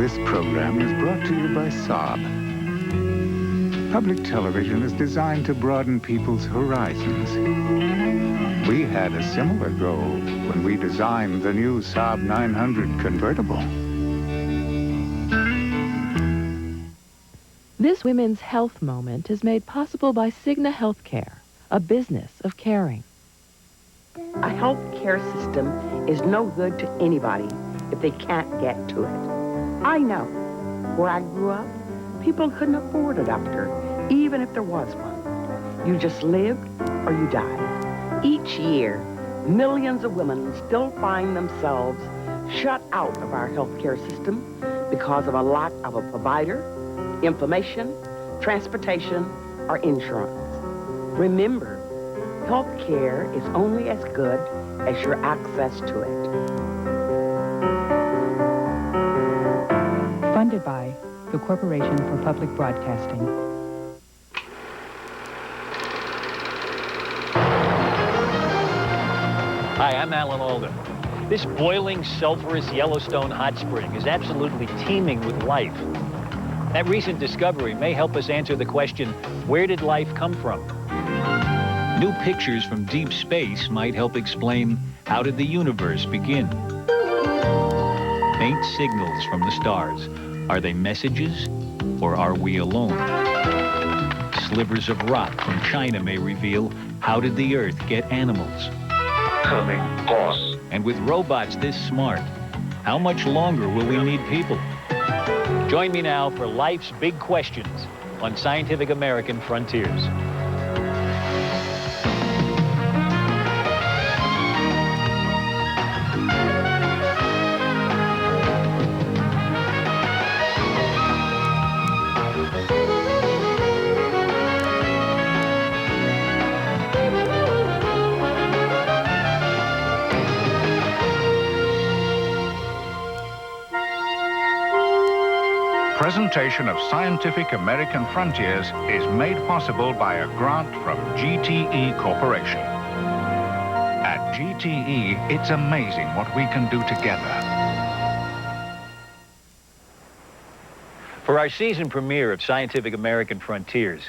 This program is brought to you by Saab. Public television is designed to broaden people's horizons. We had a similar goal when we designed the new Saab 900 convertible. This Women's Health Moment is made possible by Cigna Healthcare, a business of caring. A health care system is no good to anybody if they can't get to it. I know. Where I grew up, people couldn't afford a doctor, even if there was one. You just lived or you died. Each year, millions of women still find themselves shut out of our health care system because of a lack of a provider, information, transportation, or insurance. Remember, health care is only as good as your access to it. Funded by the Corporation for Public Broadcasting. Hi, I'm Alan Alda. This boiling, sulfurous Yellowstone hot spring is absolutely teeming with life. That recent discovery may help us answer the question, where did life come from? New pictures from deep space might help explain, how did the universe begin? Faint signals from the stars. Are they messages, or are we alone? Slivers of rock from China may reveal, how did the Earth get animals? Coming course. And with robots this smart, how much longer will we need people? Join me now for life's big questions on Scientific American Frontiers. Presentation of Scientific American Frontiers is made possible by a grant from GTE Corporation. At GTE, it's amazing what we can do together. For our season premiere of Scientific American Frontiers,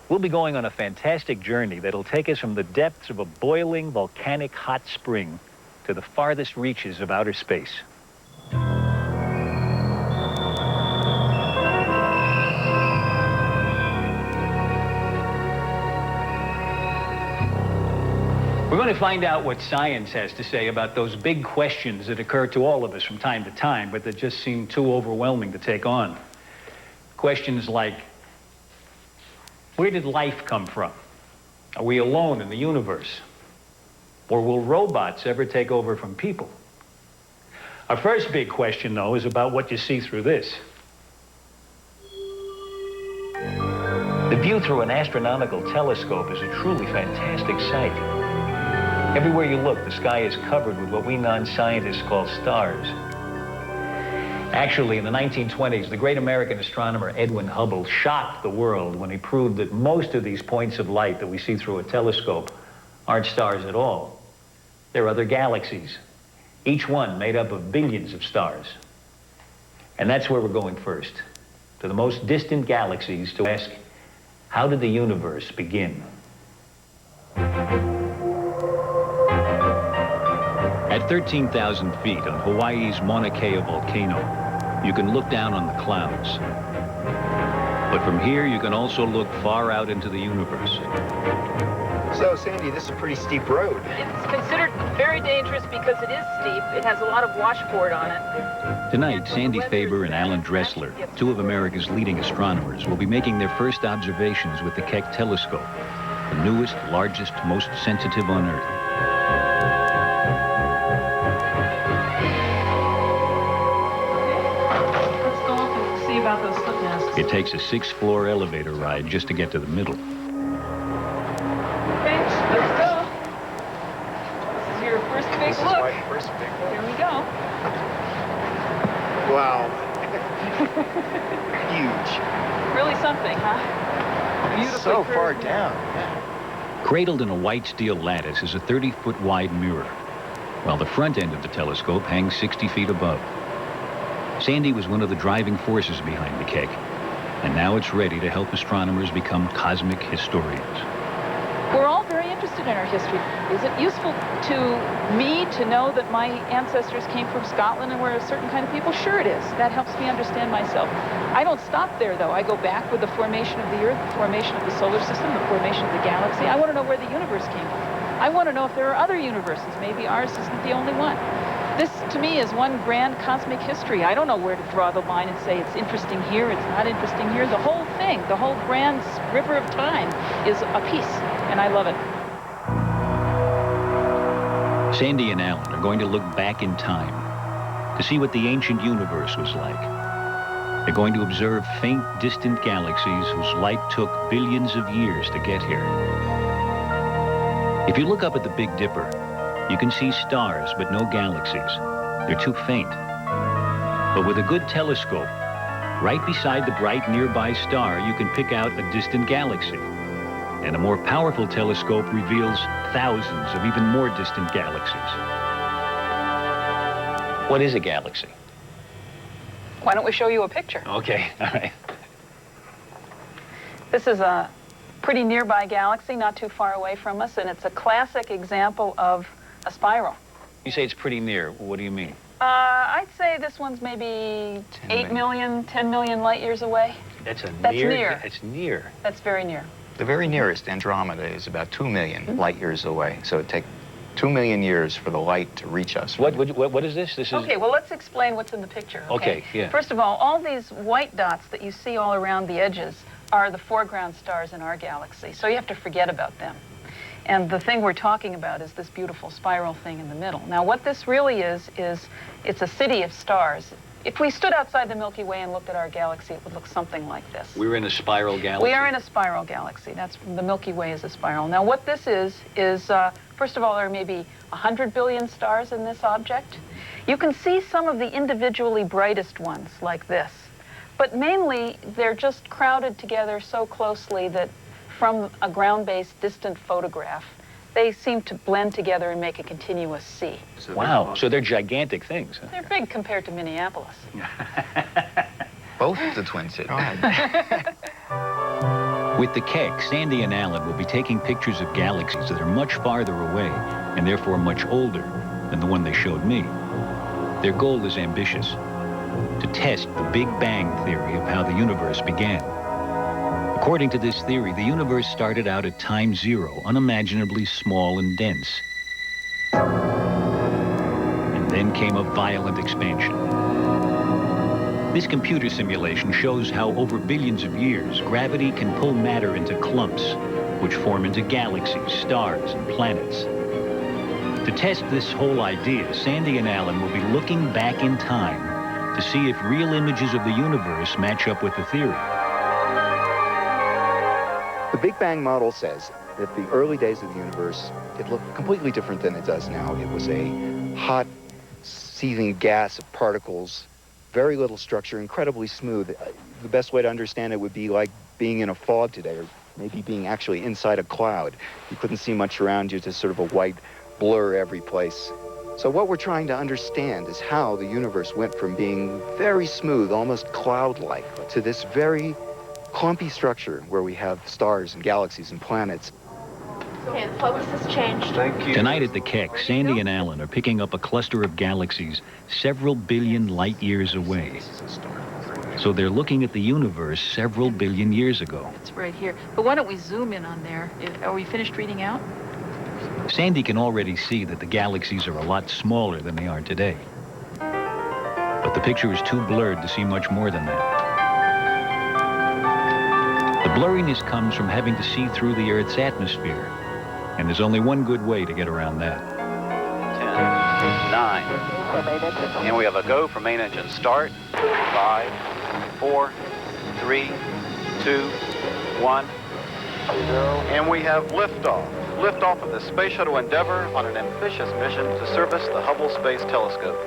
we'll be going on a fantastic journey that'll take us from the depths of a boiling volcanic hot spring to the farthest reaches of outer space. We're going to find out what science has to say about those big questions that occur to all of us from time to time, but that just seem too overwhelming to take on. Questions like, where did life come from? Are we alone in the universe? Or will robots ever take over from people? Our first big question, though, is about what you see through this. The view through an astronomical telescope is a truly fantastic sight. Everywhere you look, the sky is covered with what we non-scientists call stars. Actually, in the 1920s, the great American astronomer Edwin Hubble shocked the world when he proved that most of these points of light that we see through a telescope aren't stars at all. They're other galaxies, each one made up of billions of stars. And that's where we're going first, to the most distant galaxies to ask, how did the universe begin? At 13,000 feet on Hawaii's Mauna Kea volcano, you can look down on the clouds. But from here, you can also look far out into the universe. So, Sandy, this is a pretty steep road. It's considered very dangerous because it is steep. It has a lot of washboard on it. Tonight, Sandy Faber and Alan Dressler, two of America's leading astronomers, will be making their first observations with the Keck telescope, the newest, largest, most sensitive on Earth. About those slip masks. It takes a 6-floor elevator ride just to get to the middle. Okay, let's go. This is your first big This is look. my first big look. Here we go. Wow. Huge. Really something, huh? Beautifully So curved far mirror. down. Yeah. Cradled in a white steel lattice is a 30-foot wide mirror, while the front end of the telescope hangs 60 feet above. Sandy was one of the driving forces behind the Keck, and now it's ready to help astronomers become cosmic historians. We're all very interested in our history. Is it useful to me to know that my ancestors came from Scotland and were a certain kind of people? Sure it is. That helps me understand myself. I don't stop there, though. I go back with the formation of the Earth, the formation of the solar system, the formation of the galaxy. I want to know where the universe came from. I want to know if there are other universes. Maybe ours isn't the only one. This, to me, is one grand cosmic history. I don't know where to draw the line and say it's interesting here, it's not interesting here. The whole thing, the whole grand river of time is a piece, and I love it. Sandy and Alan are going to look back in time to see what the ancient universe was like. They're going to observe faint, distant galaxies whose light took billions of years to get here. If you look up at the Big Dipper, you can see stars, but no galaxies. They're too faint. But with a good telescope, right beside the bright nearby star, you can pick out a distant galaxy. And a more powerful telescope reveals thousands of even more distant galaxies. What is a galaxy? Why don't we show you a picture? Okay, all right. This is a pretty nearby galaxy, not too far away from us, and it's a classic example of a spiral. You say it's pretty near. What do you mean? I'd say this one's maybe 8 million, 10 million light years away. That's near. That's near. It's near. That's very near. The very nearest, Andromeda, is about 2 million light years away. So it takes 2 million years for the light to reach us. What is this? This is... Okay, well, let's explain what's in the picture. Okay, yeah. First of all these white dots that you see all around the edges are the foreground stars in our galaxy. So you have to forget about them. And the thing we're talking about is this beautiful spiral thing in the middle. Now, what this really is it's a city of stars. If we stood outside the Milky Way and looked at our galaxy, it would look something like this. We're in a spiral galaxy? We are in a spiral galaxy. The Milky Way is a spiral. Now, what this is first of all, there may be 100 billion stars in this object. You can see some of the individually brightest ones, like this. But mainly, they're just crowded together so closely that from a ground-based distant photograph, they seem to blend together and make a continuous sea. Wow, so they're gigantic things. Huh? They're big compared to Minneapolis. Both the Twin Cities. With the Keck, Sandy and Alan will be taking pictures of galaxies that are much farther away and therefore much older than the one they showed me. Their goal is ambitious: to test the Big Bang theory of how the universe began. According to this theory, the universe started out at time zero, unimaginably small and dense. And then came a violent expansion. This computer simulation shows how over billions of years, gravity can pull matter into clumps, which form into galaxies, stars, and planets. To test this whole idea, Sandy and Alan will be looking back in time to see if real images of the universe match up with the theory. The Big Bang model says that the early days of the universe, it looked completely different than it does now. It was a hot, seething gas of particles, very little structure, incredibly smooth. The best way to understand it would be like being in a fog today, or maybe being actually inside a cloud. You couldn't see much around you, just sort of a white blur every place. So what we're trying to understand is how the universe went from being very smooth, almost cloud-like, to this very clumpy structure where we have stars and galaxies and planets. Okay, the focus has changed. Thank you. Tonight at the Keck, Sandy and Alan are picking up a cluster of galaxies several billion light years away. So they're looking at the universe several billion years ago. It's right here. But why don't we zoom in on there? Are we finished reading out? Sandy can already see that the galaxies are a lot smaller than they are today. But the picture is too blurred to see much more than that. The blurriness comes from having to see through the Earth's atmosphere, and there's only one good way to get around that. 10, 9, and we have a go for main engine start. 5, 4, 3, 2, 1, 0, and we have liftoff. Liftoff of the Space Shuttle Endeavour on an ambitious mission to service the Hubble Space Telescope.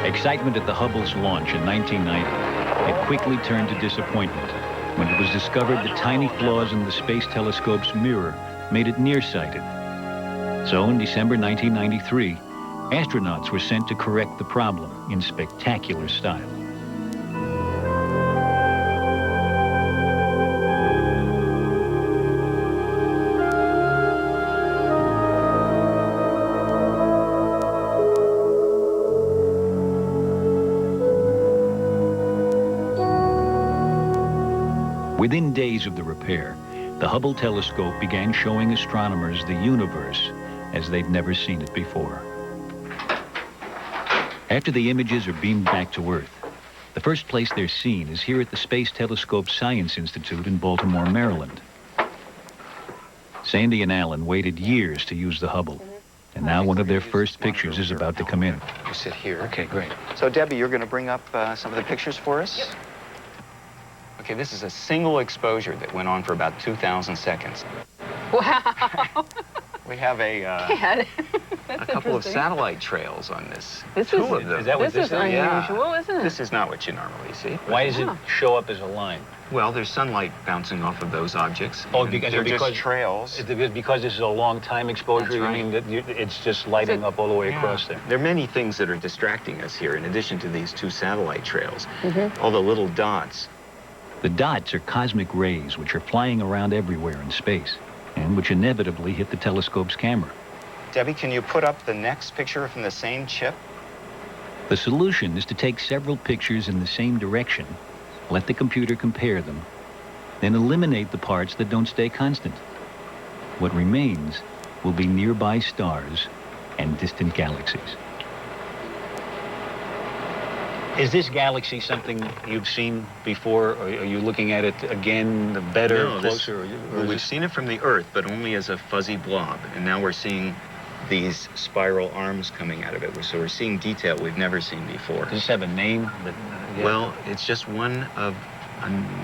Excitement at the Hubble's launch in 1990, it quickly turned to disappointment when it was discovered that tiny flaws in the space telescope's mirror made it nearsighted. So in December 1993, astronauts were sent to correct the problem in spectacular style. Within days of the repair, the Hubble telescope began showing astronomers the universe as they'd never seen it before. After the images are beamed back to Earth, the first place they're seen is here at the Space Telescope Science Institute in Baltimore, Maryland. Sandy and Alan waited years to use the Hubble, and now one of their first pictures is about to come in. You sit here. Okay, great. So, Debbie, you're going to bring up some of the pictures for us? Yep. Okay, this is a single exposure that went on for about 2,000 seconds. Wow. We have a couple of satellite trails on this. This Two is, of them. Is that what this is unusual, Yeah. isn't it? This is not what you normally see. Why does it show up as a line? Well, there's sunlight bouncing off of those objects. Oh, and because they're because just trails. Because this is a long time exposure. That's You right. mean that it's just lighting up all the way across there? There are many things that are distracting us here, in addition to these two satellite trails. All the little dots. The dots are cosmic rays which are flying around everywhere in space, and which inevitably hit the telescope's camera. Debbie, can you put up the next picture from the same chip? The solution is to take several pictures in the same direction, let the computer compare them, then eliminate the parts that don't stay constant. What remains will be nearby stars and distant galaxies. Is this galaxy something you've seen before, or are you looking at it again, better, No, closer? Well, we've seen it from the Earth, but only as a fuzzy blob, and now we're seeing these spiral arms coming out of it. So we're seeing detail we've never seen before. Does this have a name? Well, it's just one of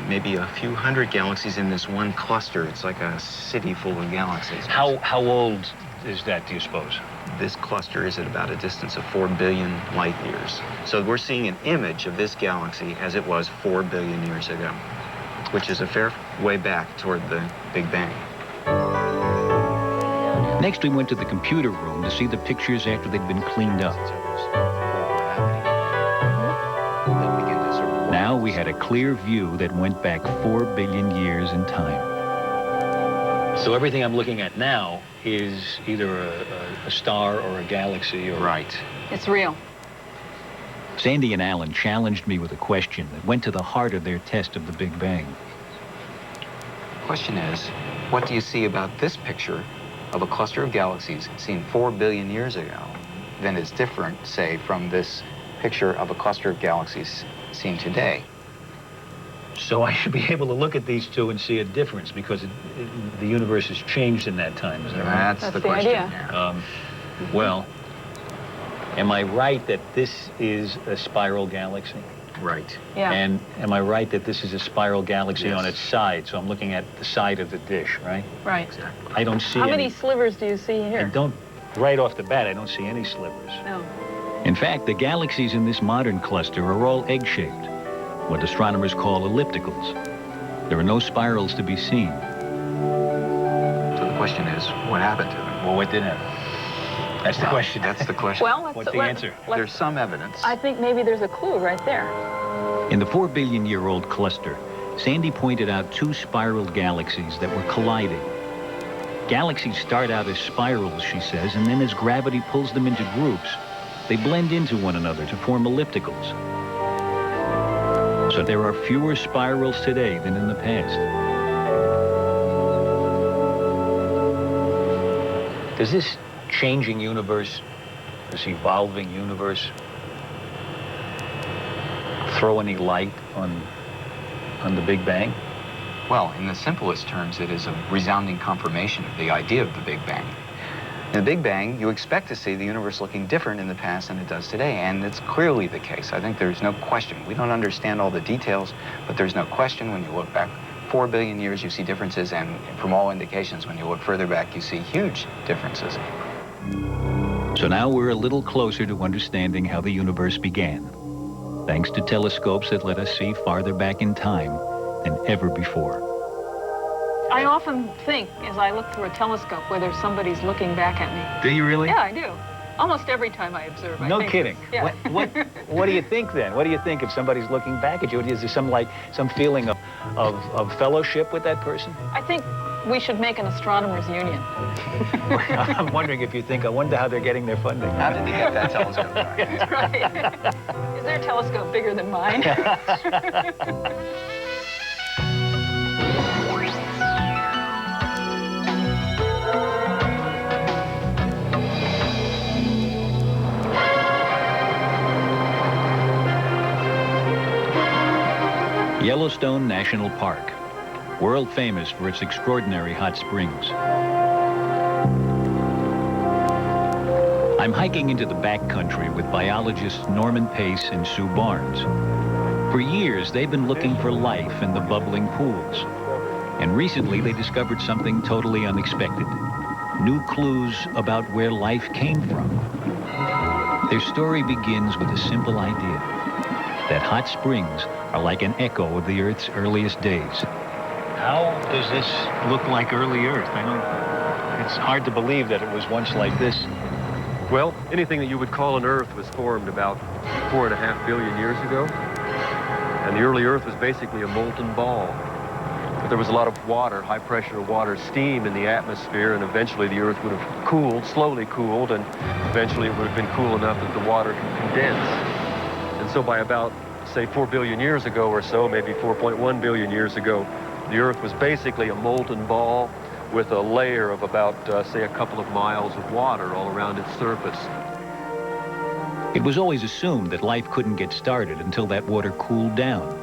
maybe a few hundred galaxies in this one cluster. It's like a city full of galaxies. How old is that, do you suppose? This cluster is at about a distance of 4 billion light years. So we're seeing an image of this galaxy as it was 4 billion years ago, which is a fair way back toward the Big Bang. Next, we went to the computer room to see the pictures after they'd been cleaned up. Now we had a clear view that went back 4 billion years in time. So everything I'm looking at now is either a star or a galaxy or... Right. It's real. Sandy and Alan challenged me with a question that went to the heart of their test of the Big Bang. The question is, what do you see about this picture of a cluster of galaxies seen 4 billion years ago than is different, say, from this picture of a cluster of galaxies seen today? So I should be able to look at these two and see a difference because the universe has changed in that time, is that right? That's the question. Idea. Well, am I right that this is a spiral galaxy? Right. Yeah. And am I right that this is a spiral galaxy Yes. on its side? So I'm looking at the side of the dish, right? Right. Exactly. I don't see How any. many slivers do you see I here? don't, right off the bat, I don't see any slivers. No. In fact, the galaxies in this modern cluster are all egg-shaped, what astronomers call ellipticals. There are no spirals to be seen. So the question is, what happened to them? Well, what did happen? That's the question. That's the question. Well, What's the answer? There's some evidence. I think maybe there's a clue right there. In the 4 billion-year-old cluster, Sandy pointed out two spiral galaxies that were colliding. Galaxies start out as spirals, she says, and then as gravity pulls them into groups, they blend into one another to form ellipticals. So there are fewer spirals today than in the past. Does this changing universe, this evolving universe, throw any light on the Big Bang? Well, in the simplest terms, it is a resounding confirmation of the idea of the Big Bang. In the Big Bang, you expect to see the universe looking different in the past than it does today, and it's clearly the case. I think there's no question. We don't understand all the details, but there's no question when you look back 4 billion years, you see differences, and from all indications, when you look further back, you see huge differences. So now we're a little closer to understanding how the universe began, thanks to telescopes that let us see farther back in time than ever before. I often think, as I look through a telescope, whether somebody's looking back at me. Do you really? Yeah, I do. Almost every time I observe. I No think kidding. Yeah. What do you think then? What do you think if somebody's looking back at you? Is there some feeling of fellowship with that person? I think we should make an astronomers union. I'm wondering if you think, I wonder how they're getting their funding. How did they get that telescope? That's right. Is their telescope bigger than mine? Yellowstone National Park, world famous for its extraordinary hot springs. I'm hiking into the backcountry with biologists Norman Pace and Sue Barnes. For years, they've been looking for life in the bubbling pools. And recently, they discovered something totally unexpected. New clues about where life came from. Their story begins with a simple idea, that hot springs are like an echo of the Earth's earliest days. How does this look like early Earth? I know it's hard to believe that it was once like this. Well, anything that you would call an Earth was formed about 4.5 billion years ago. And the early Earth was basically a molten ball. But there was a lot of water, high-pressure water, steam in the atmosphere, and eventually the Earth would have cooled, slowly cooled, and eventually it would have been cool enough that the water could condense. And so by about, say, 4 billion years ago or so, maybe 4.1 billion years ago, the Earth was basically a molten ball with a layer of about, say, a couple of miles of water all around its surface. It was always assumed that life couldn't get started until that water cooled down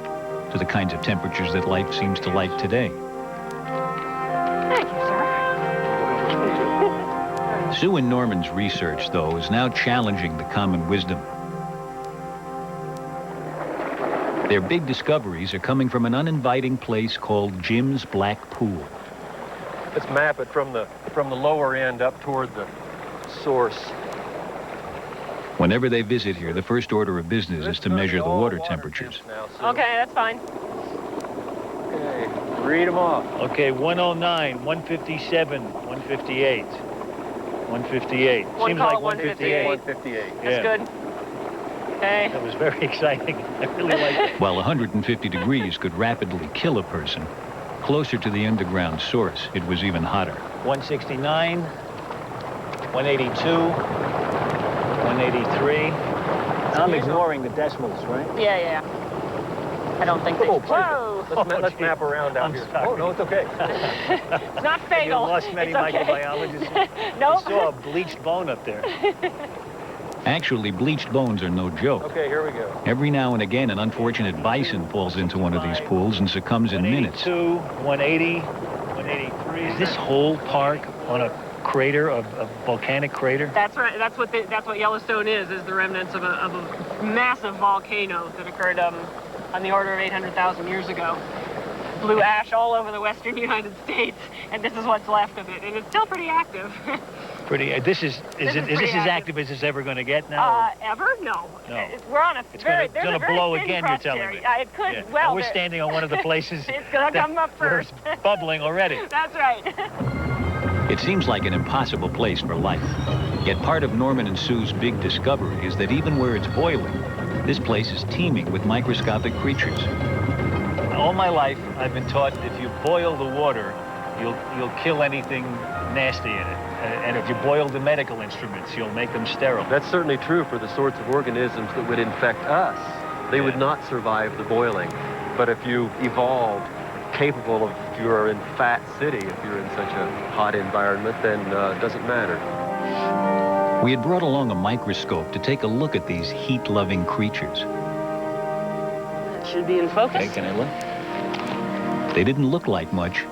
to the kinds of temperatures that life seems to like today. Thank you, sir. Sue and Norman's research, though, is now challenging the common wisdom. Their big discoveries are coming from an uninviting place called Jim's Black Pool. Let's map it from the lower end up toward the source. Whenever they visit here, the first order of business is to measure the water temperatures. Okay, that's fine. Okay, read them off. Okay, 109, 157, 158, 158. One Seems call, like 158. 158. That's good. Okay. That was very exciting. I really liked it. While 150 degrees could rapidly kill a person, closer to the underground source, it was even hotter. 169, 182. 183. I'm ignoring the decimals, right? Yeah. I don't think they... Oh, whoa! Let's map around out here. Sorry. Oh, no, it's okay. It's not fatal. You lost many It's okay. microbiologists. Nope. I saw a bleached bone up there. Actually, bleached bones are no joke. Okay, here we go. Every now and again, an unfortunate bison falls into one of these pools and succumbs in minutes. 180, 183. Is this whole park on a crater, a volcanic crater? That's right. That's what Yellowstone is the remnants of a massive volcano that occurred on the order of 800,000 years ago. Blew ash all over the western United States, and this is what's left of it, and it's still pretty active. This is as active as it's ever going to get now? Ever? No. No. We're on a It's very going to blow again, you're telling me. It could. Yeah. Well, and we're standing on one of the places it's going to come up first. It's bubbling already. That's right. It seems like an impossible place for life. Yet part of Norman and Sue's big discovery is that even where it's boiling, this place is teeming with microscopic creatures. All my life, I've been taught if you boil the water, you'll kill anything nasty in it. And if you boil the medical instruments, you'll make them sterile. That's certainly true for the sorts of organisms that would infect us. They would not survive the boiling. But if you evolved capable of, if you're in Fat City, if you're in such a hot environment, then it doesn't matter. We had brought along a microscope to take a look at these heat-loving creatures. That should be in focus. Okay, can I look? They didn't look like much,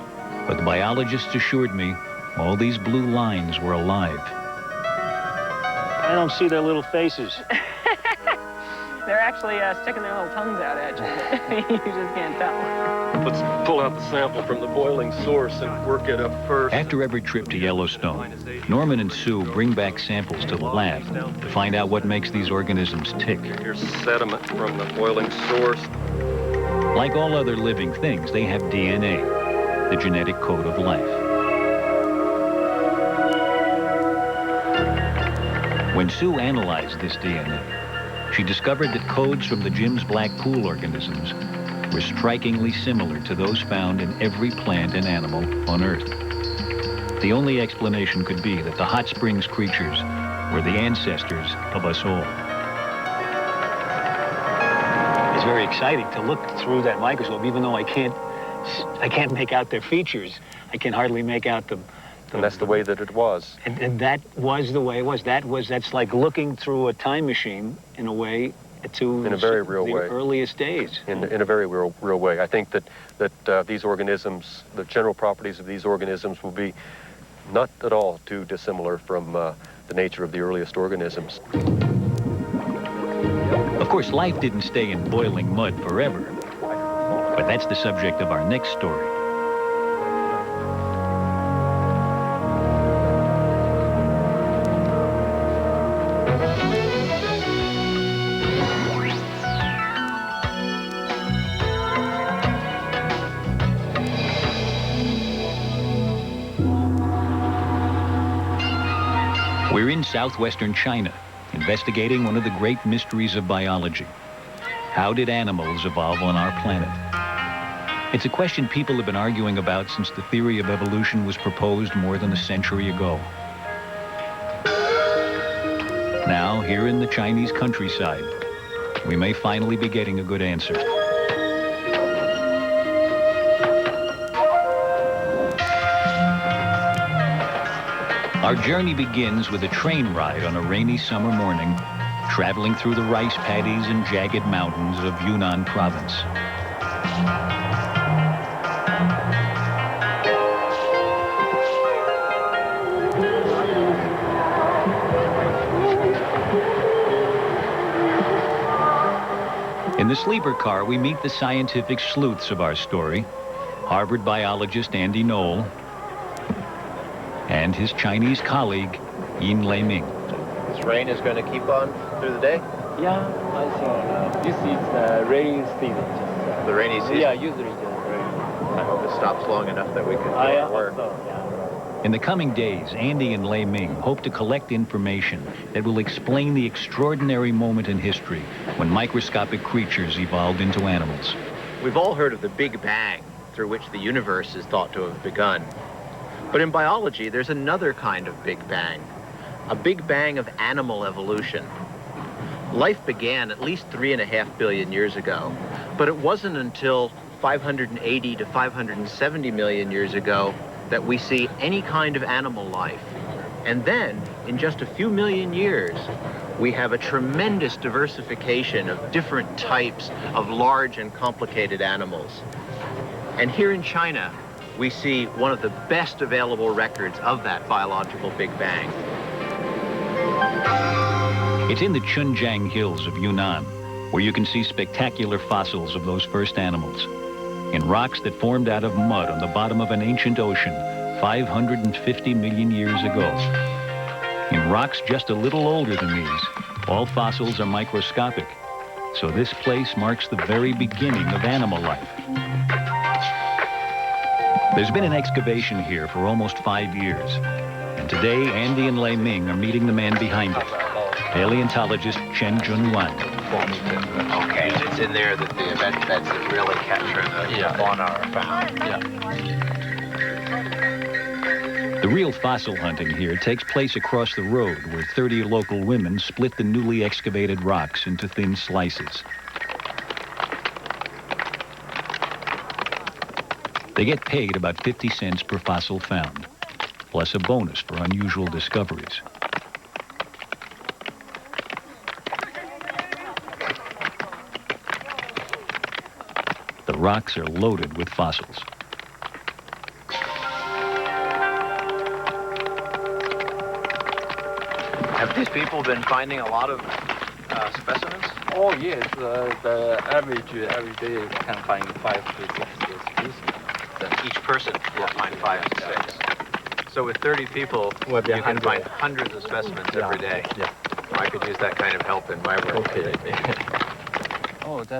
but the biologists assured me all these blue lines were alive. I don't see their little faces. They're actually sticking their little tongues out at you. You just can't tell. Let's pull out the sample from the boiling source and work it up first. After every trip to Yellowstone, Norman and Sue bring back samples to the lab to find out what makes these organisms tick. Here's sediment from the boiling source. Like all other living things, they have DNA, the genetic code of life. When Sue analyzed this DNA, she discovered that codes from the Jim's Black Pool organisms were strikingly similar to those found in every plant and animal on Earth. The only explanation could be that the hot springs creatures were the ancestors of us all. It's very exciting to look through that microscope, even though I can't make out their features. I can hardly make out the And that's the way that it was. And that was the way it was. That's like looking through a time machine, in a way, to in a very real the way. earliest days. In a very real way. I think that these organisms, the general properties of these organisms will be not at all too dissimilar from the nature of the earliest organisms. Of course, life didn't stay in boiling mud forever, but that's the subject of our next story. We're in southwestern China, investigating one of the great mysteries of biology. How did animals evolve on our planet? It's a question people have been arguing about since the theory of evolution was proposed more than a century ago. Now, here in the Chinese countryside, we may finally be getting a good answer. Our journey begins with a train ride on a rainy summer morning, traveling through the rice paddies and jagged mountains of Yunnan province. In the sleeper car, we meet the scientific sleuths of our story, Harvard biologist Andy Knoll and his Chinese colleague, Yin Lei-ming. This rain is going to keep on through the day? Yeah, I think this is rainy season. The rainy season? Yeah, usually just rain. I hope it stops long enough that we can get to work. So, yeah. In the coming days, Andy and Lei-ming hope to collect information that will explain the extraordinary moment in history when microscopic creatures evolved into animals. We've all heard of the Big Bang, through which the universe is thought to have begun. But in biology, there's another kind of Big Bang, a Big Bang of animal evolution. Life began at least 3.5 billion years ago, but it wasn't until 580 to 570 million years ago that we see any kind of animal life. And then, in just a few million years, we have a tremendous diversification of different types of large and complicated animals. And here in China, we see one of the best available records of that biological Big Bang. It's in the Chunjiang Hills of Yunnan, where you can see spectacular fossils of those first animals, in rocks that formed out of mud on the bottom of an ancient ocean 550 million years ago. In rocks just a little older than these, all fossils are microscopic, so this place marks the very beginning of animal life. There's been an excavation here for almost 5 years, and today Andy and Lei-ming are meeting the man behind it, paleontologist Chen Junwan. Okay, it's in there that the event beds that really capture the fauna are found. The real fossil hunting here takes place across the road, where 30 local women split the newly excavated rocks into thin slices. They get paid about 50 cents per fossil found, plus a bonus for unusual discoveries. The rocks are loaded with fossils. Have these people been finding a lot of specimens? Oh yes, the average every day can find 5 to 6 species. Each person will find 5 to 6. So with 30 people, you can find hundreds of specimens every day. Yeah. I could use that kind of help in my work. Okay.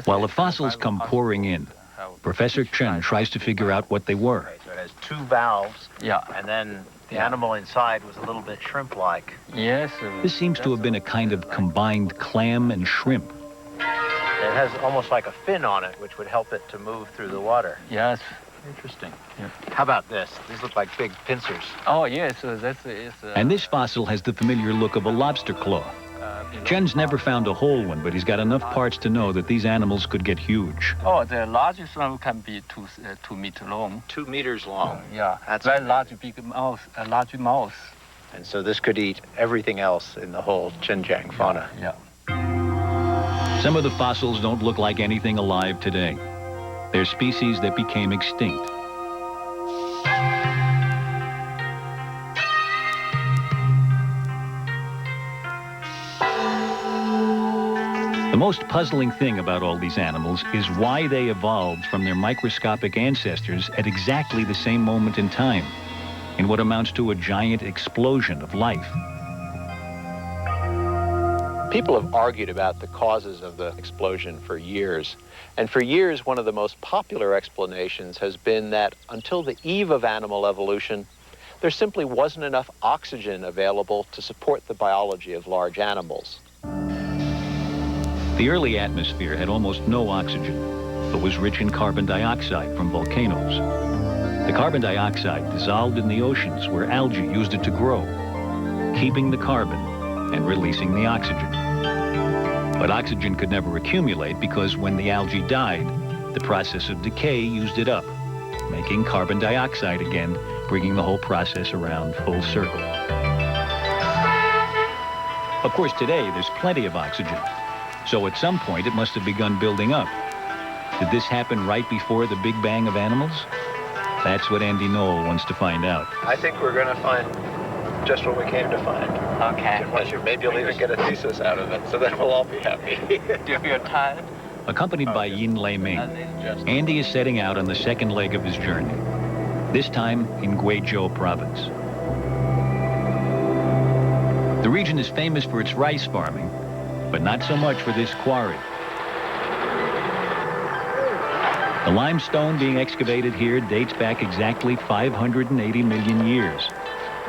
While the fossils come pouring in, Professor Chen tries to figure out what they were. Okay, so it has 2 valves, and then the animal inside was a little bit shrimp-like. Yes. This seems to have been a kind of combined clam and shrimp. It has almost like a fin on it, which would help it to move through the water. Yes. Interesting. Yeah. How about this? These look like big pincers. Oh yes, that's And this fossil has the familiar look of a lobster claw. Chen's never found a whole one, but he's got enough parts to know that these animals could get huge. Oh, the largest one can be 2 meters long. 2 meters long. Yeah, that's very large, big mouth, a large mouth. And so this could eat everything else in the whole Xinjiang fauna. Yeah. Some of the fossils don't look like anything alive today. They're species that became extinct. The most puzzling thing about all these animals is why they evolved from their microscopic ancestors at exactly the same moment in time, in what amounts to a giant explosion of life. People have argued about the causes of the explosion for years. And for years, one of the most popular explanations has been that until the eve of animal evolution, there simply wasn't enough oxygen available to support the biology of large animals. The early atmosphere had almost no oxygen, but was rich in carbon dioxide from volcanoes. The carbon dioxide dissolved in the oceans where algae used it to grow, keeping the carbon and releasing the oxygen. But oxygen could never accumulate because when the algae died, the process of decay used it up, making carbon dioxide again, bringing the whole process around full circle. Of course, today there's plenty of oxygen, so at some point it must have begun building up. Did this happen right before the Big Bang of animals? That's what Andy Knoll wants to find out. I think we're going to find just what we came to find. Okay. Maybe you'll even get a thesis out of it, so then we'll all be happy. Do you feel tired? Accompanied by Yin Lei Ming, Andy is setting out on the second leg of his journey, this time in Guizhou province. The region is famous for its rice farming, but not so much for this quarry. The limestone being excavated here dates back exactly 580 million years,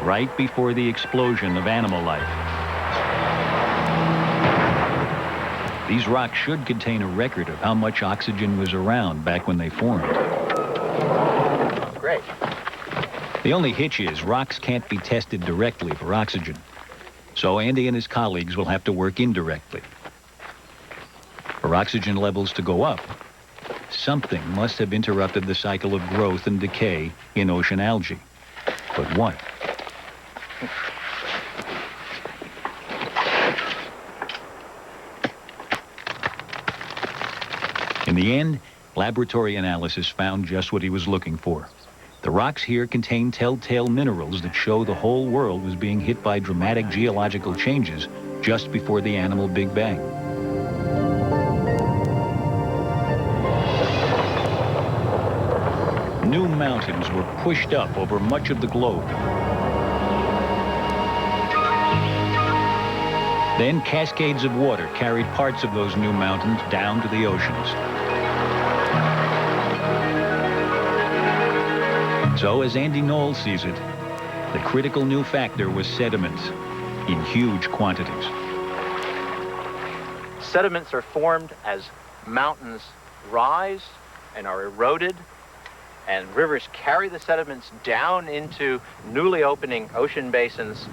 right before the explosion of animal life. These rocks should contain a record of how much oxygen was around back when they formed. Great. The only hitch is rocks can't be tested directly for oxygen, so Andy and his colleagues will have to work indirectly. For oxygen levels to go up, something must have interrupted the cycle of growth and decay in ocean algae. But what? In the end, laboratory analysis found just what he was looking for. The rocks here contain telltale minerals that show the whole world was being hit by dramatic geological changes just before the animal Big Bang. New mountains were pushed up over much of the globe. Then cascades of water carried parts of those new mountains down to the oceans. So, as Andy Knoll sees it, the critical new factor was sediments in huge quantities. Sediments are formed as mountains rise and are eroded, and rivers carry the sediments down into newly opening ocean basins.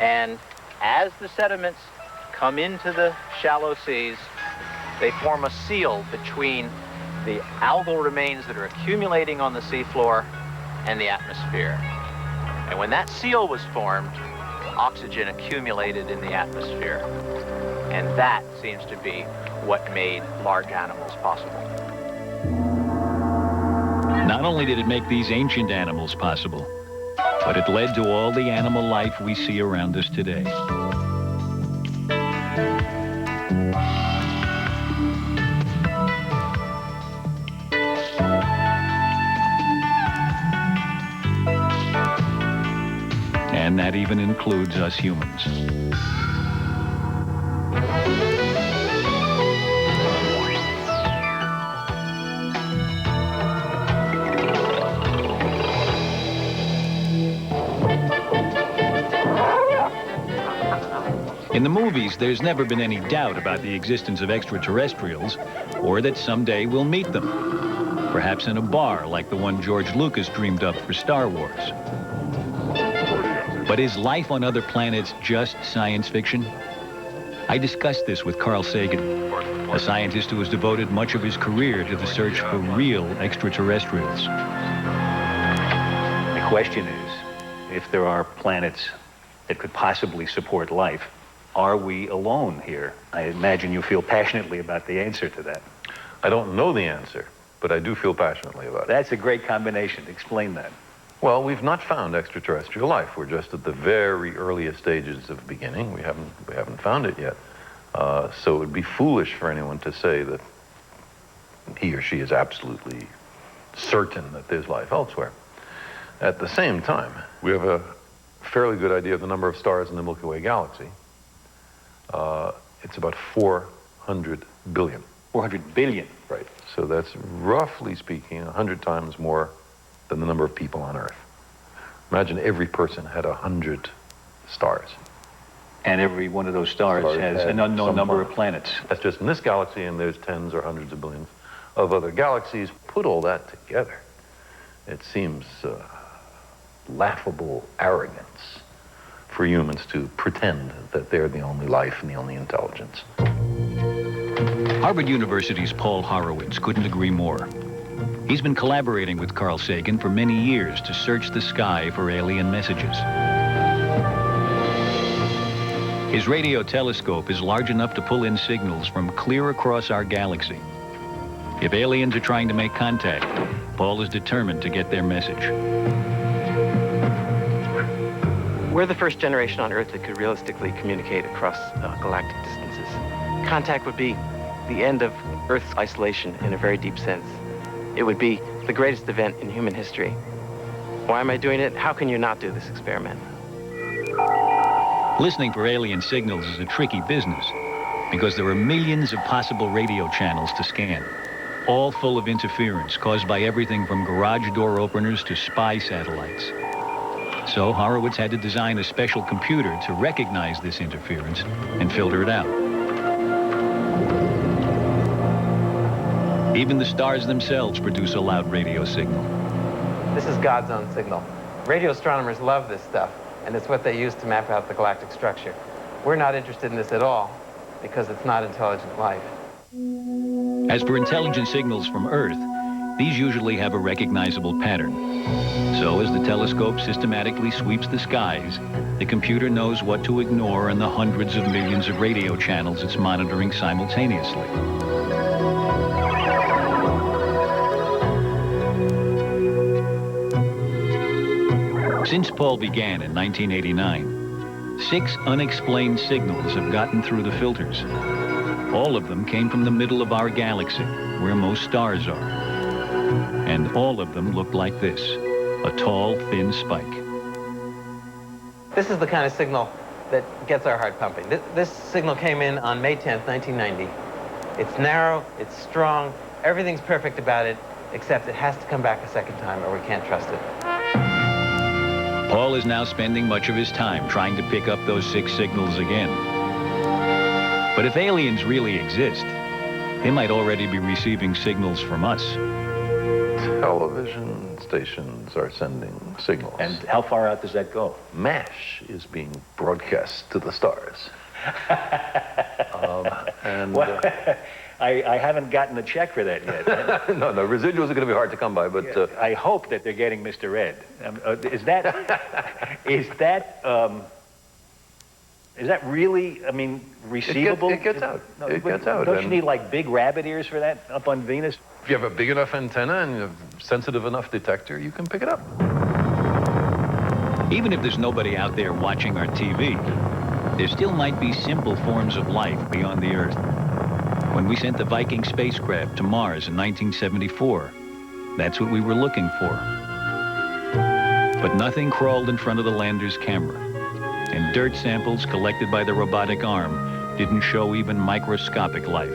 And as the sediments come into the shallow seas, they form a seal between the algal remains that are accumulating on the seafloor and the atmosphere. And when that seal was formed, oxygen accumulated in the atmosphere. And that seems to be what made large animals possible. Not only did it make these ancient animals possible, but it led to all the animal life we see around us today. And that even includes us humans. In the movies, there's never been any doubt about the existence of extraterrestrials, or that someday we'll meet them. Perhaps in a bar like the one George Lucas dreamed up for Star Wars. But is life on other planets just science fiction? I discussed this with Carl Sagan, a scientist who has devoted much of his career to the search for real extraterrestrials. The question is, if there are planets that could possibly support life, are we alone here? I imagine you feel passionately about the answer to that. I don't know the answer, but I do feel passionately about it. That's a great combination. Explain that. Well, we've not found extraterrestrial life. We're just at the very earliest stages of beginning. We haven't found it yet. So it would be foolish for anyone to say that he or she is absolutely certain that there's life elsewhere. At the same time, we have a fairly good idea of the number of stars in the Milky Way galaxy. It's about 400 billion. 400 billion. Right. So that's roughly speaking 100 times more than the number of people on Earth. Imagine every person had 100 stars. And every one of those stars has an unknown number of planets. That's just in this galaxy, and there's tens or hundreds of billions of other galaxies. Put all that together, it seems laughable arrogance for humans to pretend that they're the only life and the only intelligence. Harvard University's Paul Horowitz couldn't agree more. He's been collaborating with Carl Sagan for many years to search the sky for alien messages. His radio telescope is large enough to pull in signals from clear across our galaxy. If aliens are trying to make contact, Paul is determined to get their message. We're the first generation on Earth that could realistically communicate across galactic distances. Contact would be the end of Earth's isolation in a very deep sense. It would be the greatest event in human history. Why am I doing it? How can you not do this experiment? Listening for alien signals is a tricky business because there are millions of possible radio channels to scan, all full of interference caused by everything from garage door openers to spy satellites. So Horowitz had to design a special computer to recognize this interference and filter it out. Even the stars themselves produce a loud radio signal. This is God's own signal. Radio astronomers love this stuff, and it's what they use to map out the galactic structure. We're not interested in this at all because it's not intelligent life. As for intelligent signals from Earth, these usually have a recognizable pattern. So as the telescope systematically sweeps the skies, the computer knows what to ignore in the hundreds of millions of radio channels it's monitoring simultaneously. Since Paul began in 1989, 6 unexplained signals have gotten through the filters. All of them came from the middle of our galaxy, where most stars are. And all of them look like this, a tall, thin spike. This is the kind of signal that gets our heart pumping. This signal came in on May 10th, 1990. It's narrow, it's strong, everything's perfect about it, except it has to come back a second time or we can't trust it. Paul is now spending much of his time trying to pick up those 6 signals again. But if aliens really exist, they might already be receiving signals from us. Television stations are sending signals. And how far out does that go? MASH is being broadcast to the stars. I haven't gotten a check for that yet. No, residuals are going to be hard to come by, but... I hope that they're getting Mr. Ed. Is that really, I mean, receivable? It gets out. It gets out. Don't you need, like, big rabbit ears for that up on Venus? If you have a big enough antenna and you have a sensitive enough detector, you can pick it up. Even if there's nobody out there watching our TV, there still might be simple forms of life beyond the Earth. When we sent the Viking spacecraft to Mars in 1974, that's what we were looking for. But nothing crawled in front of the lander's camera, and dirt samples collected by the robotic arm didn't show even microscopic life.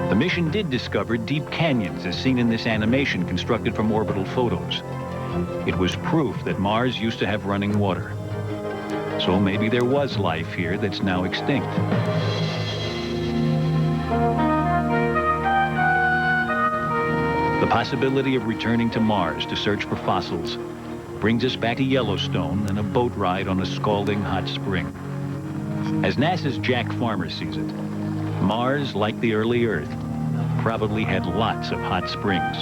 The mission did discover deep canyons as seen in this animation constructed from orbital photos. It was proof that Mars used to have running water. So maybe there was life here that's now extinct. The possibility of returning to Mars to search for fossils brings us back to Yellowstone and a boat ride on a scalding hot spring. As NASA's Jack Farmer sees it, Mars, like the early Earth, probably had lots of hot springs.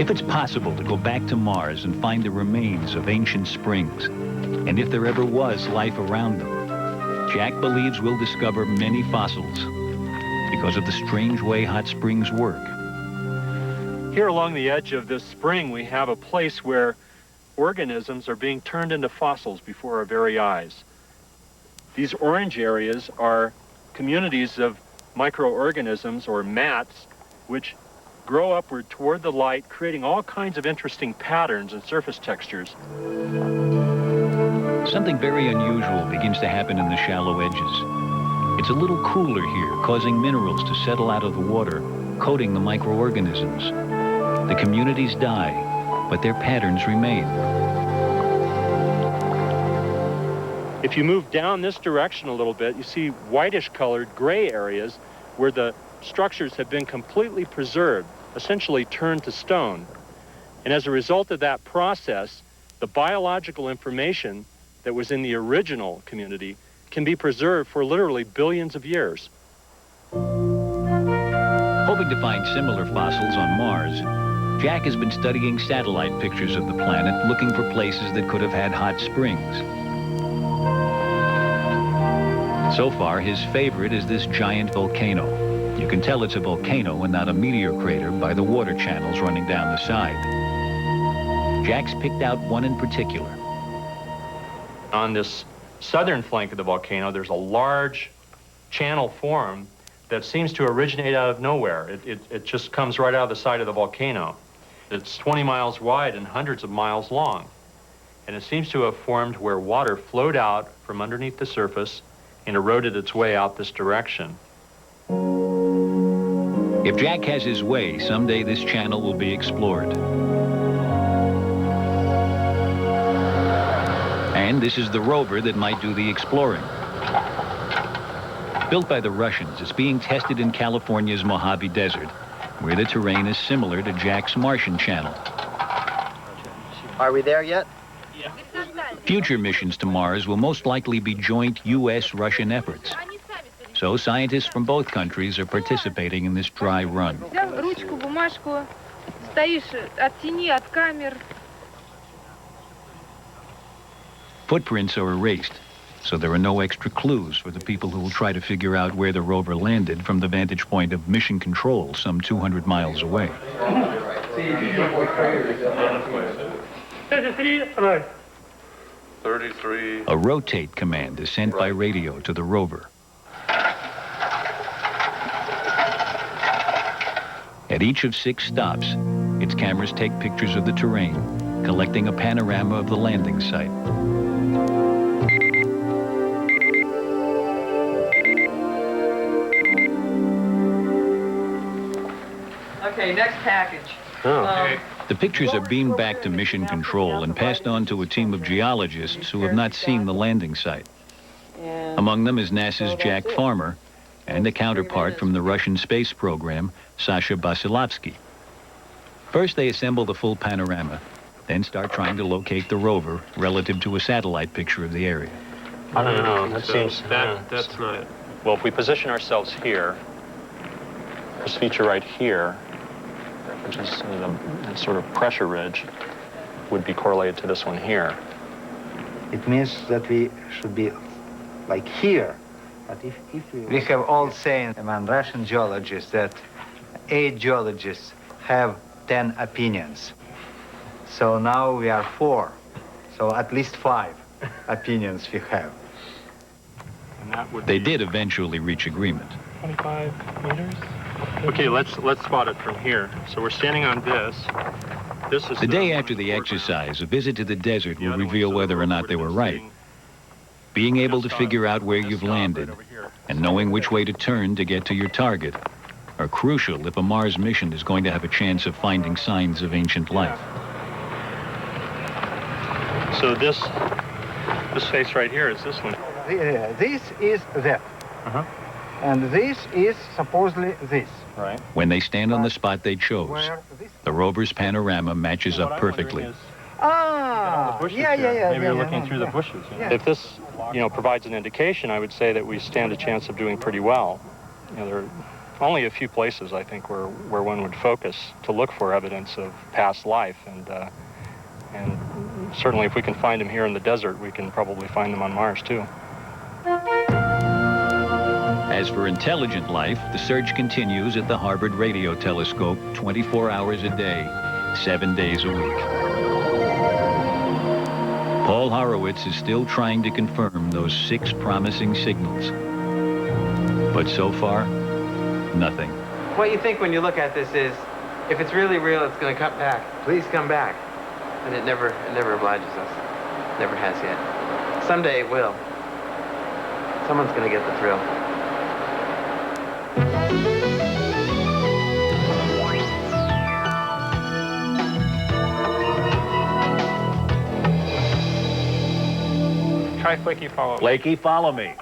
If it's possible to go back to Mars and find the remains of ancient springs, and if there ever was life around them, Jack believes we'll discover many fossils because of the strange way hot springs work. Here along the edge of this spring, we have a place where organisms are being turned into fossils before our very eyes. These orange areas are communities of microorganisms, or mats, which grow upward toward the light, creating all kinds of interesting patterns and surface textures. Something very unusual begins to happen in the shallow edges. It's a little cooler here, causing minerals to settle out of the water, coating the microorganisms. The communities die, but their patterns remain. If you move down this direction a little bit, you see whitish-colored gray areas where the structures have been completely preserved, essentially turned to stone. And as a result of that process, the biological information that was in the original community can be preserved for literally billions of years. Hoping to find similar fossils on Mars, Jack has been studying satellite pictures of the planet, looking for places that could have had hot springs. So far, his favorite is this giant volcano. You can tell it's a volcano and not a meteor crater by the water channels running down the side. Jack's picked out one in particular. On this southern flank of the volcano, there's a large channel formed that seems to originate out of nowhere. It just comes right out of the side of the volcano. It's 20 miles wide and hundreds of miles long. And it seems to have formed where water flowed out from underneath the surface and eroded its way out this direction. If Jack has his way, someday this channel will be explored. And this is the rover that might do the exploring. Built by the Russians, it's being tested in California's Mojave Desert, where the terrain is similar to Jack's Martian channel. Are we there yet? Future missions to Mars will most likely be joint U.S.-Russian efforts. So scientists from both countries are participating in this dry run. Footprints are erased, so there are no extra clues for the people who will try to figure out where the rover landed from the vantage point of Mission Control some 200 miles away. 33. A rotate command is sent by radio to the rover. At each of 6 stops, its cameras take pictures of the terrain, collecting a panorama of the landing site. Okay, next package. The pictures are beamed back to Mission Control and passed on to a team of geologists who have not seen the landing site. Among them is NASA's Jack Farmer and a counterpart from the Russian space program, Sasha Basilovsky. First, they assemble the full panorama, then start trying to locate the rover relative to a satellite picture of the area. I don't know. That seems... That's not... Well, if we position ourselves here, this feature right here, which is a sort of pressure ridge, would be correlated to this one here. It means that we should be like here. But if we have all saying among Russian geologists that 8 geologists have 10 opinions. So now we are 4. So at least 5 opinions we have. And that would They did eventually reach agreement. 25 meters? Okay, let's spot it from here. So we're standing on this. This is the day after the exercise, a visit to the desert will reveal whether or not they were right. Being able to figure out where you've landed and knowing which way to turn to get to your target are crucial if a Mars mission is going to have a chance of finding signs of ancient life. So this face right here is this one. This is that. And this is supposedly this. Right. When they stand on the spot they chose, the rover's panorama matches up perfectly. Maybe you're looking through the bushes. If this, provides an indication, I would say that we stand a chance of doing pretty well. There are only a few places, I think, where one would focus to look for evidence of past life. And certainly if we can find them here in the desert, we can probably find them on Mars, too. As for intelligent life, the search continues at the Harvard Radio Telescope 24 hours a day, 7 days a week. Paul Horowitz is still trying to confirm those 6 promising signals. But so far, nothing. What you think when you look at this is, if it's really real, it's going to come back. Please come back. And it never obliges us. Never has yet. Someday it will. Someone's going to get the thrill. Try Flaky follow. Flaky, follow me.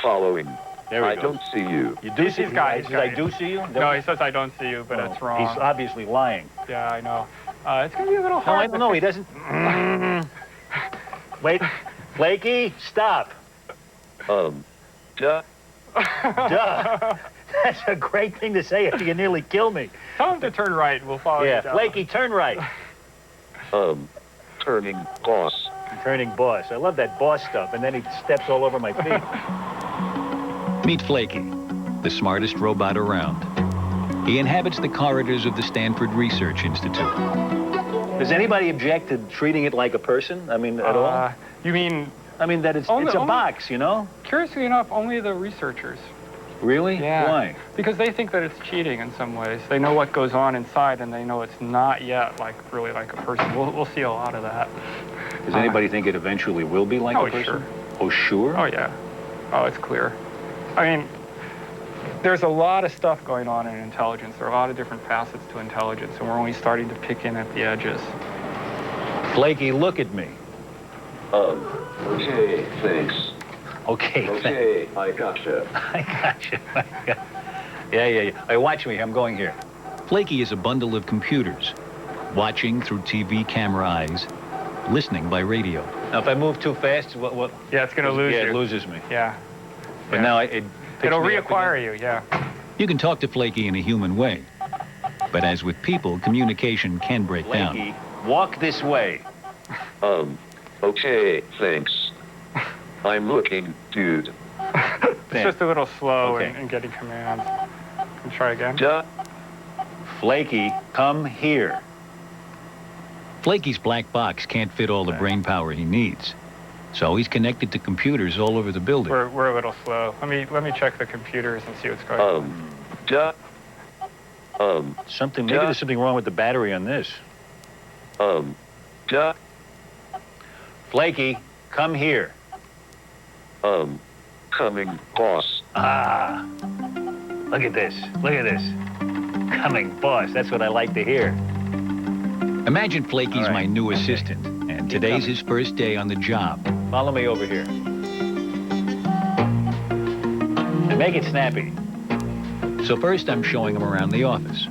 Following. There we I go. don't see you. You do see me? I do see you? No, he says I don't see you, but that's wrong. He's obviously lying. Yeah, I know. It's going to be a little No, I hard. don't know. He doesn't. Wait. Flaky, stop. Duh. Duh. That's a great thing to say after you nearly kill me. Tell him to turn right and we'll follow you down. Flaky, turn right. Turning boss. Turning boss. I love that boss stuff, and then he steps all over my feet. Meet Flaky, the smartest robot around. He inhabits the corridors of the Stanford Research Institute. Does anybody object to treating it like a person? I mean, at all? You mean... I mean, that it's a box, you know? Curiously enough, only the researchers. Really? Yeah. Why? Because they think that it's cheating in some ways. They know what goes on inside, and they know it's not yet really like a person. We'll see a lot of that. Does anybody think it eventually will be like a person? Sure. Oh, sure? Oh, yeah. Oh, it's clear. I mean, there's a lot of stuff going on in intelligence. There are a lot of different facets to intelligence, and we're only starting to pick in at the edges. Flaky, look at me. Okay, thanks. Okay, Okay, I gotcha. I gotcha. Yeah. Hey, watch me. I'm going here. Flaky is a bundle of computers, watching through TV camera eyes, listening by radio. Now, if I move too fast, what? Yeah, it's going to lose you. Yeah, it loses me. Yeah. But now it'll reacquire you, yeah. You can talk to Flaky in a human way, but as with people, communication can break down. Flaky, walk this way. Okay, thanks. I'm looking, dude. It's just a little slow in getting commands. Can you try again? Duh. Flaky, come here. Flaky's black box can't fit all the brain power he needs, so he's connected to computers all over the building. We're a little slow. Let me check the computers and see what's going on. Duh. Maybe there's something wrong with the battery on this. Duh. Flaky, come here. Coming, boss. Ah. Look at this. Look at this. Coming, boss. That's what I like to hear. Imagine Flaky's my new assistant, and today's his first day on the job. Follow me over here. And make it snappy. So first I'm showing him around the office.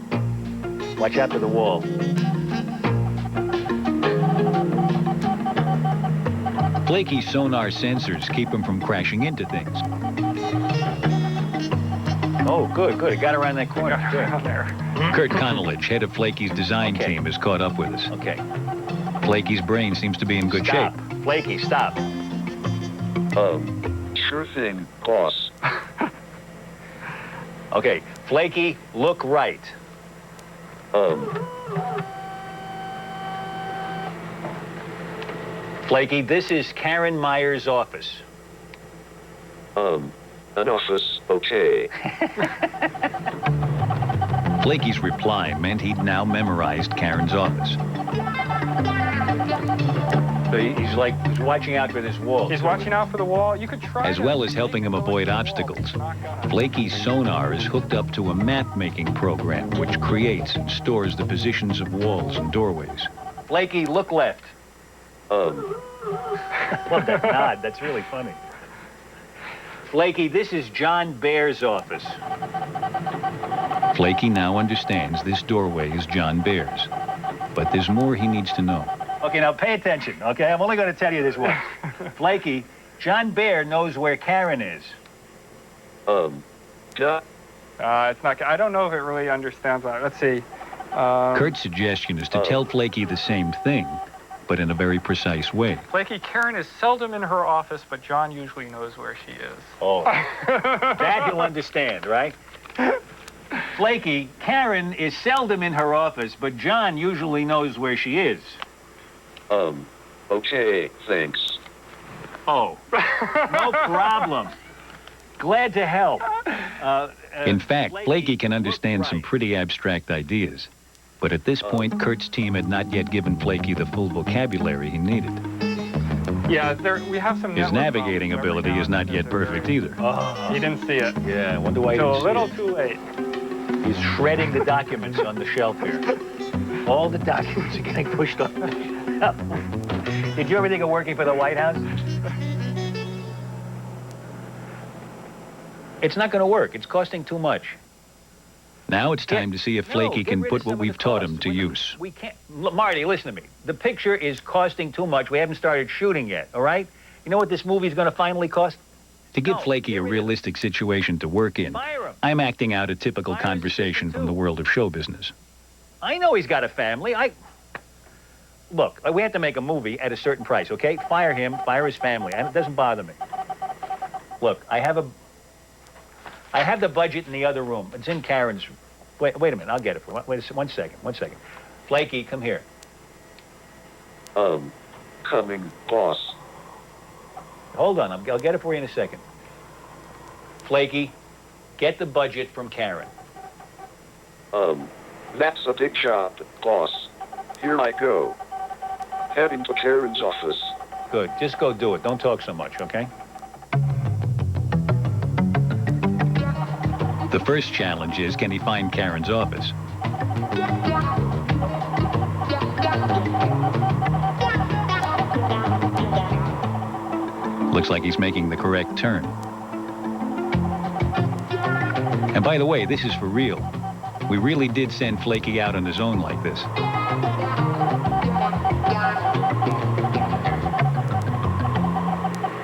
Watch out for the wall. Flaky's sonar sensors keep him from crashing into things. Oh, good. I got around that corner. Good. Kurt Conolich, head of Flaky's design team, has caught up with us. Okay. Flaky's brain seems to be in good shape. Flaky, stop. Sure thing, boss. Okay, Flaky, look right. Flaky, this is Karen Meyer's office. An office, okay. Flaky's reply meant he'd now memorized Karen's office. So he's watching out for this wall. He's watching out for the wall. You could try. As well as helping him avoid obstacles, Flaky's sonar is hooked up to a map-making program which creates and stores the positions of walls and doorways. Flaky, look left. Love that nod. That's really funny. Flaky, this is John Baer's office. Flaky now understands this doorway is John Baer's, but there's more he needs to know. Okay, now pay attention, okay? I'm only going to tell you this once. Flaky, John Baer knows where Karen is. Duh. It's not. I don't know if it really understands that. Let's see. Kurt's suggestion is to tell Flaky the same thing, but in a very precise way. Flaky, Karen is seldom in her office, but John usually knows where she is. Oh, that you'll understand, right? Flaky, Karen is seldom in her office, but John usually knows where she is. Okay, thanks. Oh, no problem. Glad to help. In fact, Flaky can understand some pretty abstract ideas. But at this point, Kurt's team had not yet given Flaky the full vocabulary he needed. Yeah, we have some. His navigating ability is not yet perfect either. He didn't see it. Yeah, I wonder why he So didn't a little see it. too late. He's shredding the documents on the shelf here. All the documents are getting pushed on the shelf. Did you ever think of working for the White House? It's not going to work. It's costing too much. Now it's time to see if Flaky can put what we've taught him to use. We can't. Marty, listen to me. The picture is costing too much. We haven't started shooting yet, all right? You know what this movie's going to finally cost? To give Flaky a realistic situation to work in, I'm acting out a typical conversation from the world of show business. I know he's got a family. Look, we have to make a movie at a certain price, okay? Fire him, fire his family. And it doesn't bother me. Look, I have the budget in the other room. It's in Karen's. Wait a minute. I'll get it for you. One second. Flaky, come here. Coming, boss. Hold on. I'll get it for you in a second. Flaky, get the budget from Karen. That's a big job, boss. Here I go. Heading to Karen's office. Good. Just go do it. Don't talk so much, okay? The first challenge is, can he find Karen's office? Looks like he's making the correct turn. And by the way, this is for real. We really did send Flaky out on his own like this.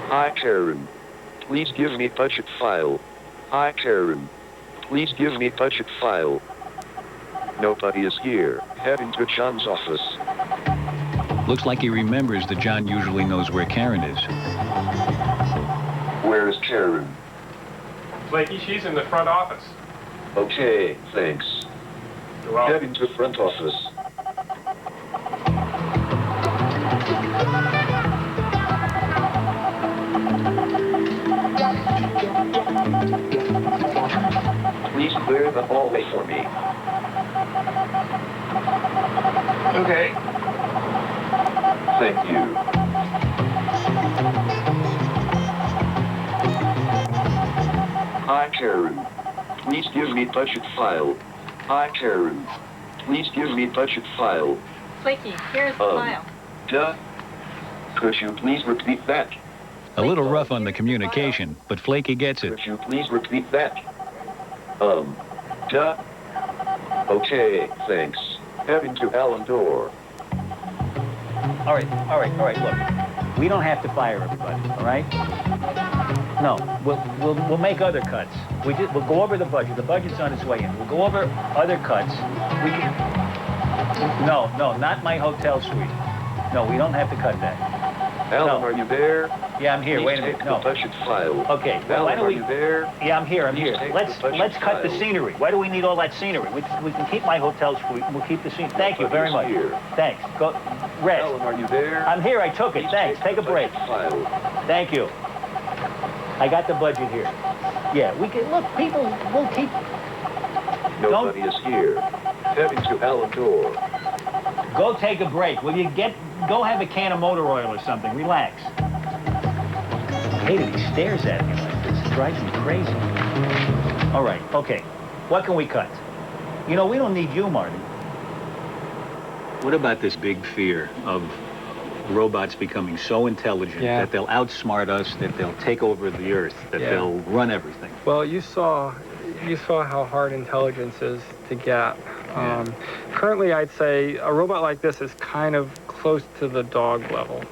Hi, Karen. Please give me budget file. Hi, Karen. Please give me budget file. Nobody is here. Heading to John's office. Looks like he remembers that John usually knows where Karen is. Where is Karen? Flaky, she's in the front office. Okay, thanks. You're welcome. Heading to front office. Please clear the hallway for me. Okay. Thank you. Hi, Karen. Please give me budget file. Hi, Karen. Please give me budget file. Flaky, here's the file. Duh. Could you please repeat that? A little rough on the communication, but Flaky gets it. Could you please repeat that? Duh. Okay, thanks. Heading to Allendore. All right, look. We don't have to fire everybody, all right? No, we'll make other cuts. We'll go over the budget. The budget's on its way in. We'll go over other cuts. No, not my hotel suite. No, we don't have to cut that. Alan, are you there? Yeah, I'm here. Please Wait a minute. take No. the budget file. Okay. Well, why Alan, don't are we? you there? Yeah, I'm here. Please take Let's the budget cut the file. scenery. Why do we need all that scenery? We can keep my hotel suite. We'll keep the scenery. Thank you very much. Here. Thanks. Go rest. Alan, are you there? I'm here. I took it. Please Thanks. Take a break. File. Thank you. I got the budget here. Yeah, we can look. People will keep. Nobody is here. Heading to Allendore. Go take a break. Will you go have a can of motor oil or something? Relax. I hate it. He stares at me like this. It drives me crazy. All right. Okay. What can we cut? You know, we don't need you, Marty. What about this big fear of robots becoming so intelligent that they'll outsmart us, that they'll take over the Earth, that they'll run everything? Well, you saw how hard intelligence is to get. Currently, I'd say a robot like this is kind of close to the dog level.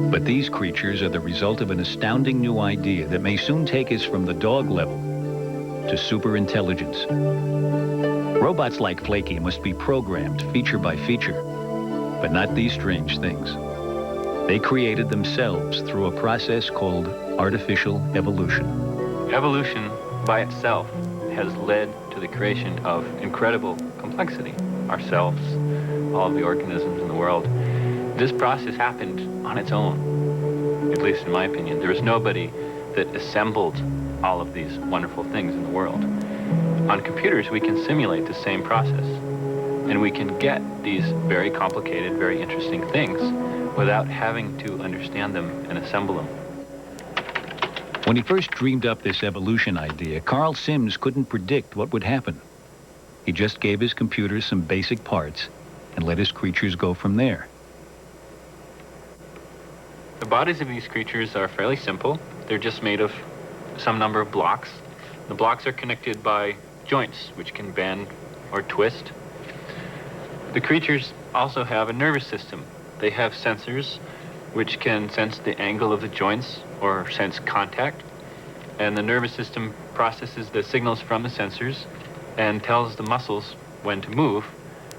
But But these creatures are the result of an astounding new idea that may soon take us from the dog level to superintelligence. Robots like Flaky must be programmed feature by feature, but not these strange things. They created themselves through a process called artificial evolution. Evolution by itself has led to the creation of incredible complexity. Ourselves, all of the organisms in the world. This process happened on its own, at least in my opinion. There was nobody that assembled all of these wonderful things in the world. On computers, we can simulate the same process, and we can get these very complicated, very interesting things without having to understand them and assemble them. When he first dreamed up this evolution idea, Carl Sims couldn't predict what would happen. He just gave his computer some basic parts and let his creatures go from there. The bodies of these creatures are fairly simple. They're just made of some number of blocks. The blocks are connected by joints, which can bend or twist. The creatures also have a nervous system. They have sensors which can sense the angle of the joints or sense contact. And the nervous system processes the signals from the sensors and tells the muscles when to move,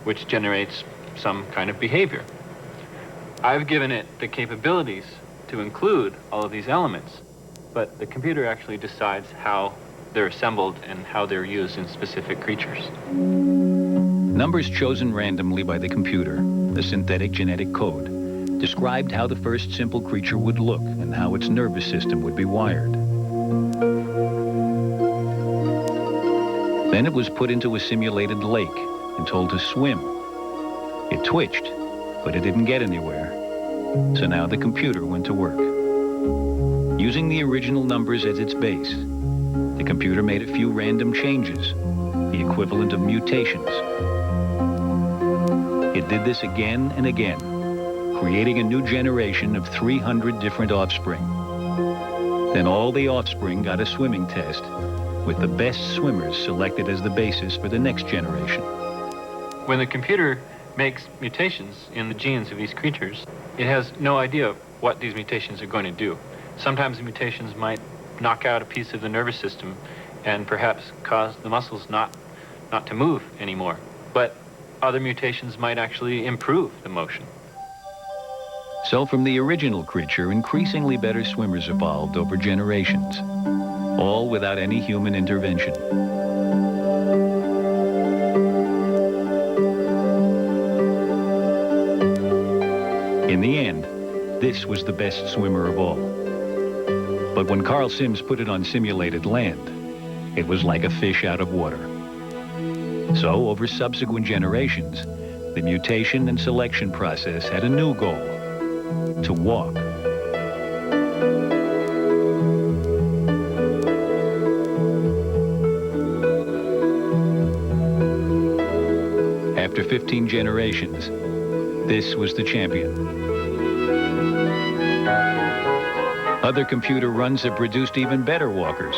which generates some kind of behavior. I've given it the capabilities to include all of these elements, but the computer actually decides how they're assembled and how they're used in specific creatures. Numbers chosen randomly by the computer, the synthetic genetic code, described how the first simple creature would look and how its nervous system would be wired. Then it was put into a simulated lake and told to swim. It twitched, but it didn't get anywhere. So now the computer went to work. Using the original numbers as its base, the computer made a few random changes, the equivalent of mutations. It did this again and again, creating a new generation of 300 different offspring. Then all the offspring got a swimming test, with the best swimmers selected as the basis for the next generation. When the computer makes mutations in the genes of these creatures, it has no idea what these mutations are going to do. Sometimes the mutations might knock out a piece of the nervous system and perhaps cause the muscles not to move anymore. But other mutations might actually improve the motion. So from the original creature, increasingly better swimmers evolved over generations, all without any human intervention. In the end, this was the best swimmer of all. But when Carl Sims put it on simulated land, it was like a fish out of water. So over subsequent generations, the mutation and selection process had a new goal: to walk. After 15 generations, this was the champion. Other computer runs have produced even better walkers.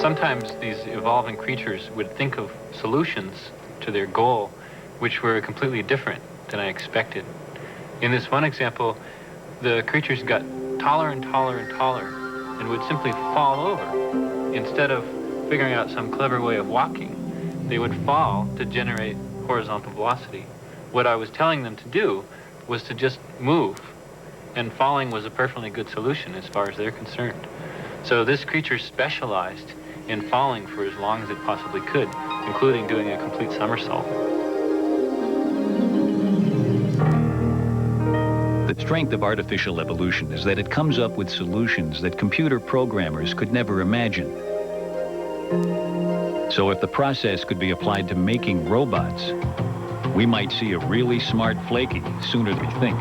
Sometimes these evolving creatures would think of solutions to their goal which were completely different than I expected. In this one example, the creatures got taller and taller and taller and would simply fall over. Instead of figuring out some clever way of walking, they would fall to generate horizontal velocity. What I was telling them to do was to just move, and falling was a perfectly good solution as far as they're concerned. So this creature specialized in falling for as long as it possibly could, including doing a complete somersault. The strength of artificial evolution is that it comes up with solutions that computer programmers could never imagine. So if the process could be applied to making robots, we might see a really smart Flaky sooner than we think.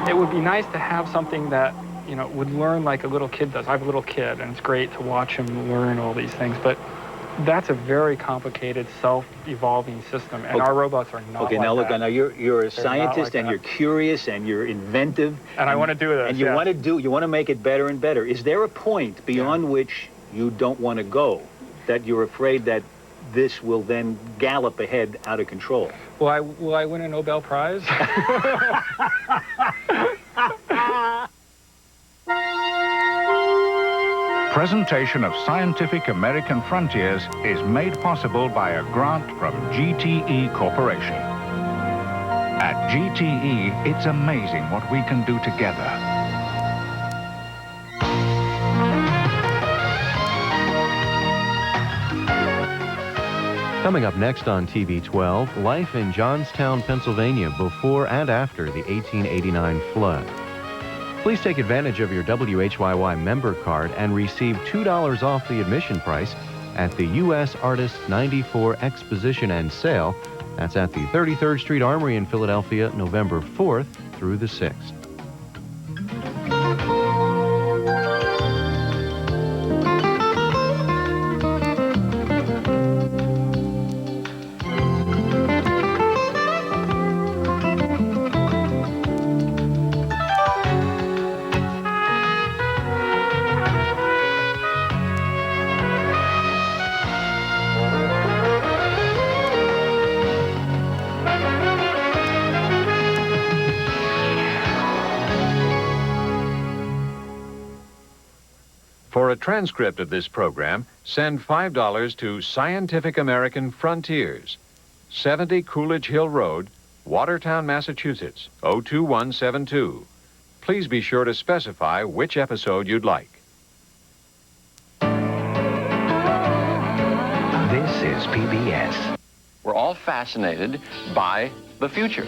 It would be nice to have something that, would learn like a little kid does. I have a little kid, and it's great to watch him learn all these things, but That's a very complicated, self-evolving system, and our robots are not Okay, like now look, that. now you're a They're not scientist, like and that. you're curious, and you're inventive. And I want to do this, And you yes. want to make it better and better. Is there a point beyond which you don't want to go, that you're afraid that this will then gallop ahead out of control? Will I win a Nobel Prize? Presentation of Scientific American Frontiers is made possible by a grant from GTE Corporation. At GTE, it's amazing what we can do together. Coming up next on TV 12, life in Johnstown, Pennsylvania before and after the 1889 flood. Please take advantage of your WHYY member card and receive $2 off the admission price at the U.S. Artists 94 Exposition and Sale. That's at the 33rd Street Armory in Philadelphia, November 4th through the 6th. For a transcript of this program, send $5 to Scientific American Frontiers, 70 Coolidge Hill Road, Watertown, Massachusetts, 02172. Please be sure to specify which episode you'd like. This is PBS. We're all fascinated by the future.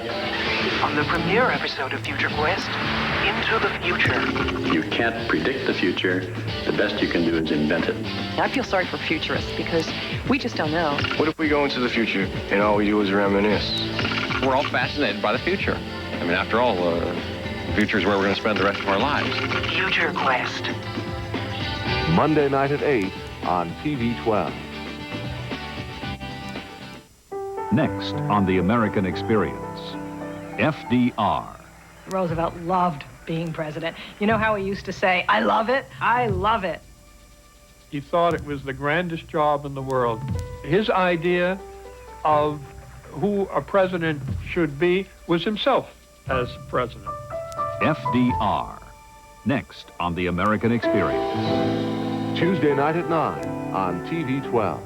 On the premiere episode of Future Quest, Into the Future. You can't predict the future. The best you can do is invent it. I feel sorry for futurists because we just don't know. What if we go into the future and all we do is reminisce? We're all fascinated by the future. I mean, after all, the future is where we're going to spend the rest of our lives. Future Quest. Monday night at 8 on TV 12. Next on The American Experience, FDR. Roosevelt loved being president. You know how he used to say, I love it, I love it. He thought it was the grandest job in the world. His idea of who a president should be was himself as president. FDR. Next on The American Experience. Tuesday night at 9 on TV 12.